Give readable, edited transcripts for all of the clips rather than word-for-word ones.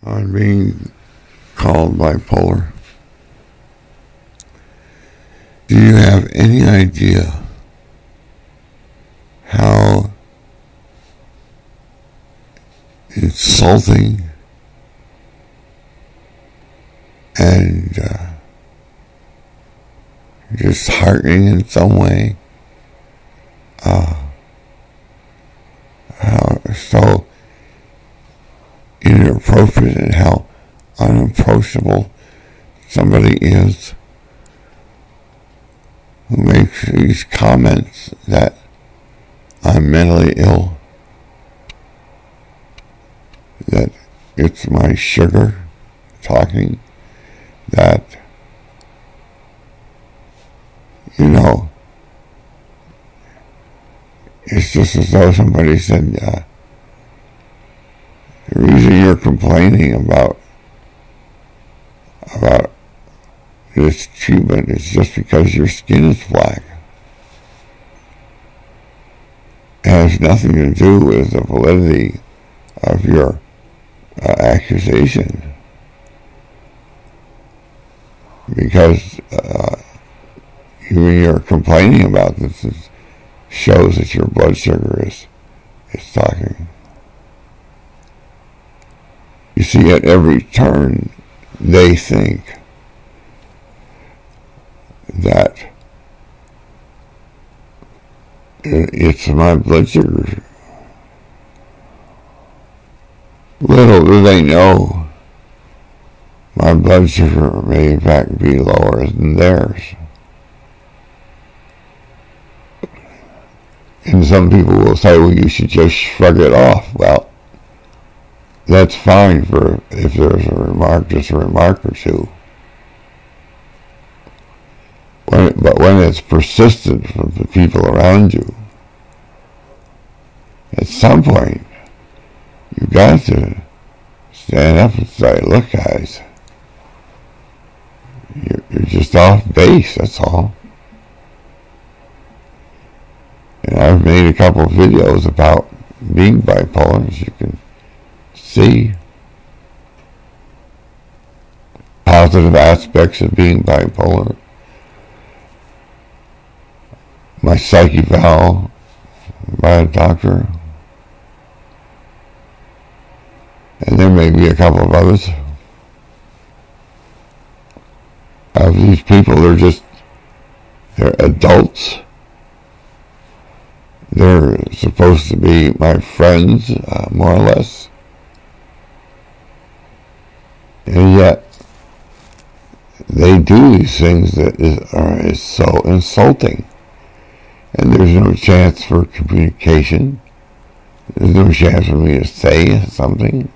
on being called bipolar. Do you have any idea how insulting and disheartening in some way, how so inappropriate and how unapproachable somebody is who makes these comments that I'm mentally ill, that it's my sugar talking, that, it's just as though somebody said, the reason you're complaining about this treatment is just because your skin is black. It has nothing to do with the validity of your accusation. Because when you're complaining about this, it shows that your blood sugar is talking. You see, at every turn, they think that it's my blood sugar. Little do they know my blood sugar may in fact be lower than theirs. And some people will say, well, you should just shrug it off. Well, that's fine for if there's just a remark or two. But when it's persistent from the people around you, at some point, you've got to stand up and say, look, guys, you're just off base, that's all. And I've made a couple of videos about being bipolar, as you can see. Positive aspects of being bipolar. My psych eval by a doctor. And there may be a couple of others. Of these people, they're adults. They're supposed to be my friends, more or less. And yet, they do these things that is so insulting. And there's no chance for communication. There's no chance for me to say something,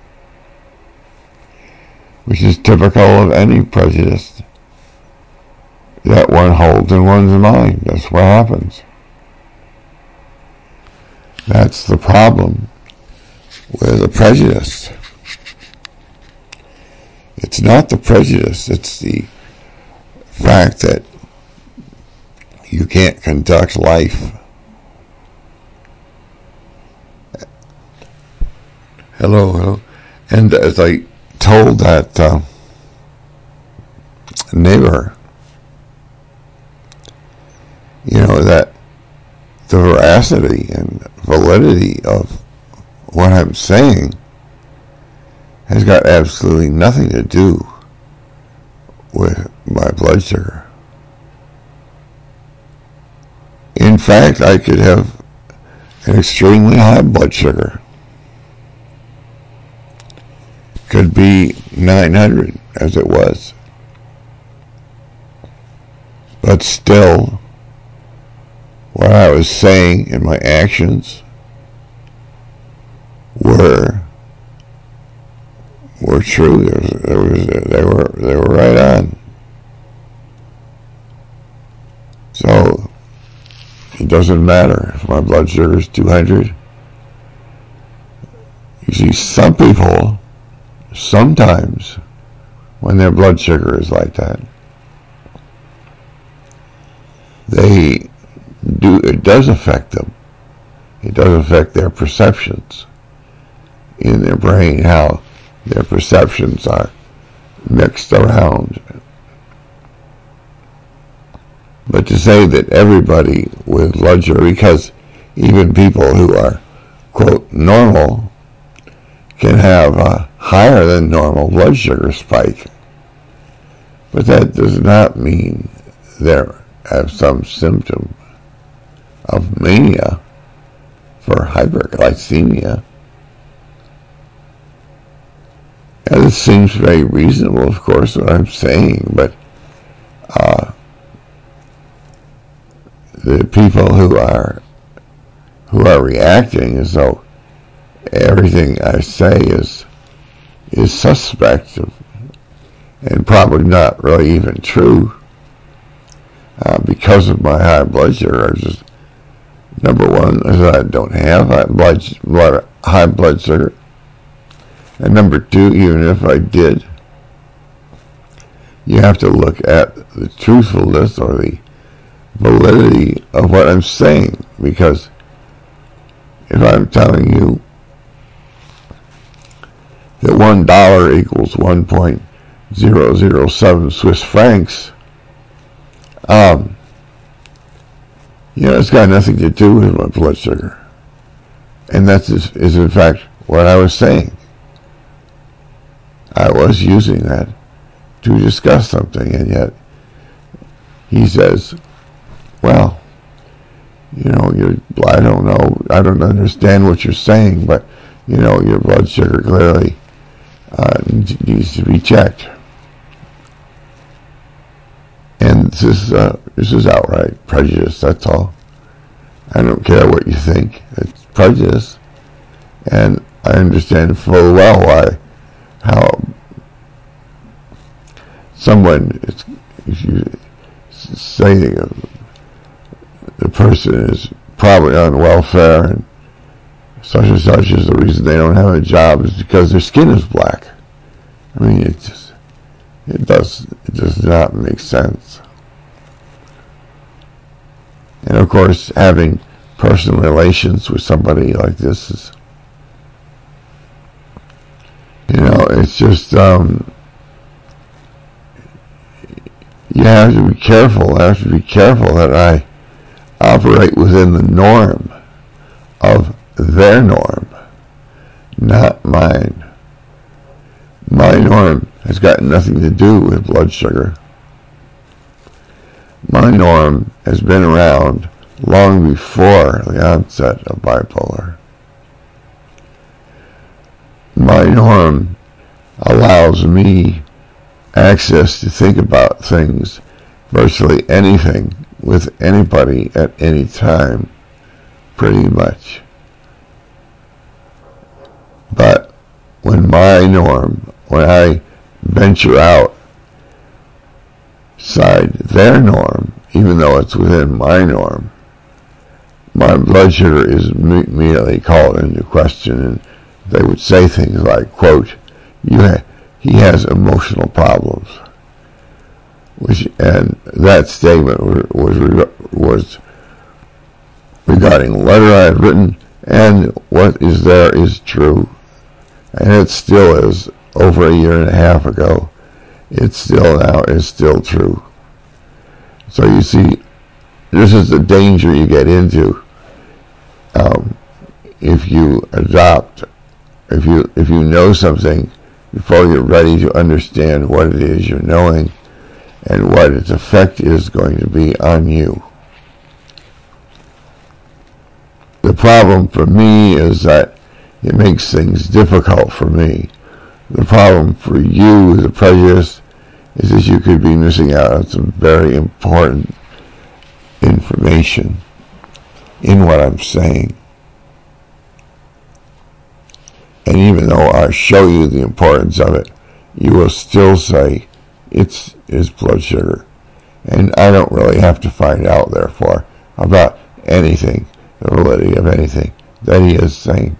which is typical of any prejudice that one holds in one's mind. That's what happens. That's the problem with the prejudice. It's not the prejudice, it's the fact that you can't conduct life. Hello. And as I told that neighbor, that the veracity and validity of what I'm saying has got absolutely nothing to do with my blood sugar. In fact, I could have an extremely high blood sugar. Could be 900, as it was. But still, what I was saying and my actions were true. They were right on. So it doesn't matter if my blood sugar is 200. You see, some people, sometimes, when their blood sugar is like that, it does affect them. It does affect their perceptions in their brain, how their perceptions are mixed around. But to say that everybody with blood sugar, because even people who are, quote, normal, can have a higher than normal blood sugar spike. But that does not mean they have some symptom of mania for hyperglycemia. And it seems very reasonable, of course, what I'm saying, but the people who are reacting as though everything I say is suspect and probably not really even true because of my high blood sugar. Just number one is that I don't have high blood sugar, and number two, even if I did, you have to look at the truthfulness or the validity of what I'm saying, because if I'm telling you that $1 equals 1.007 Swiss francs, it's got nothing to do with my blood sugar. And that is in fact what I was saying. I was using that to discuss something, and yet he says, well, I don't know, I don't understand what you're saying, but, your blood sugar clearly needs to be checked. And this is outright prejudice, that's all. I don't care what you think. It's prejudice. And I understand full well how someone, if you say the person is probably on welfare and such is the reason they don't have a job is because their skin is black. I mean, it does not make sense. And of course, having personal relations with somebody like this is, it's just, you have to be careful. I have to be careful that I operate within the norm of their norm, not mine. My norm has got nothing to do with blood sugar. My norm has been around long before the onset of bipolar. My norm allows me access to think about things, virtually anything, with anybody at any time, pretty much. But when I venture outside their norm, even though it's within my norm, my blood sugar is immediately called into question, and they would say things like, quote, he has emotional problems. And that statement was regarding a letter I had written, and what is there is true. And it still is. Over a year and a half ago, it's still true. So you see, this is the danger you get into if you know something before you're ready to understand what it is you're knowing and what its effect is going to be on you. The problem for me is that it makes things difficult for me. The problem for you, the prejudice, is that you could be missing out on some very important information in what I'm saying. And even though I show you the importance of it, you will still say it's his blood sugar. And I don't really have to find out, therefore, about anything, the validity of anything that he is saying.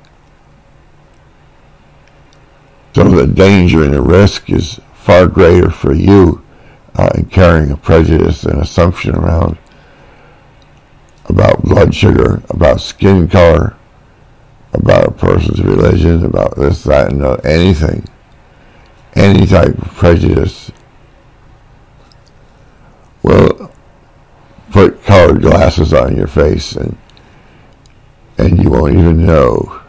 So the danger and the risk is far greater for you in carrying a prejudice and assumption around about blood sugar, about skin color, about a person's religion, about this, that, and anything. any type of prejudice will put colored glasses on your face, and you won't even know.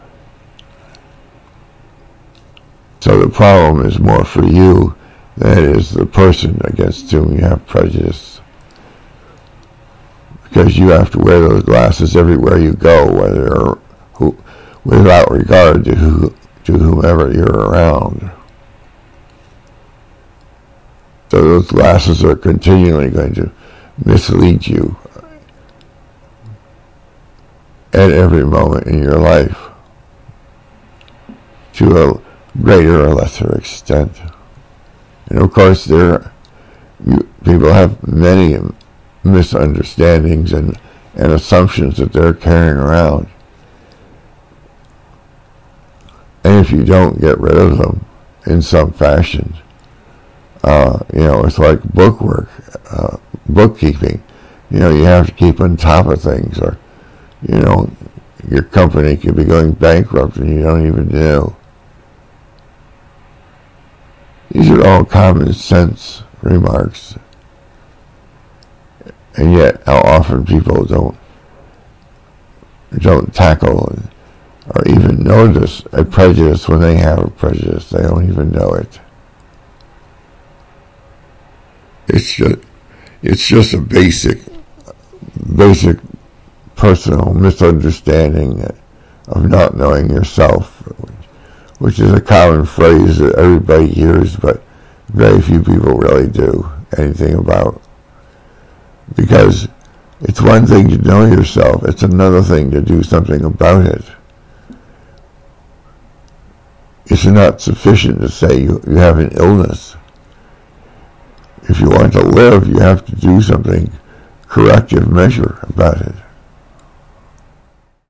So the problem is more for you than it is the person against whom you have prejudice, because you have to wear those glasses everywhere you go, without regard to whomever you're around. So those glasses are continually going to mislead you at every moment in your life, to a greater or lesser extent. And of course, people have many misunderstandings and assumptions that they're carrying around. And if you don't get rid of them in some fashion, it's like bookkeeping. You have to keep on top of things, or, your company could be going bankrupt and you don't even know. These are all common sense remarks. And yet, how often people don't tackle or even notice a prejudice when they have a prejudice. They don't even know it. It's just a basic personal misunderstanding of not knowing yourself, which is a common phrase that everybody hears, but very few people really do anything about. Because it's one thing to know yourself, it's another thing to do something about it. It's not sufficient to say you have an illness. If you want to live, you have to do something corrective measure about it.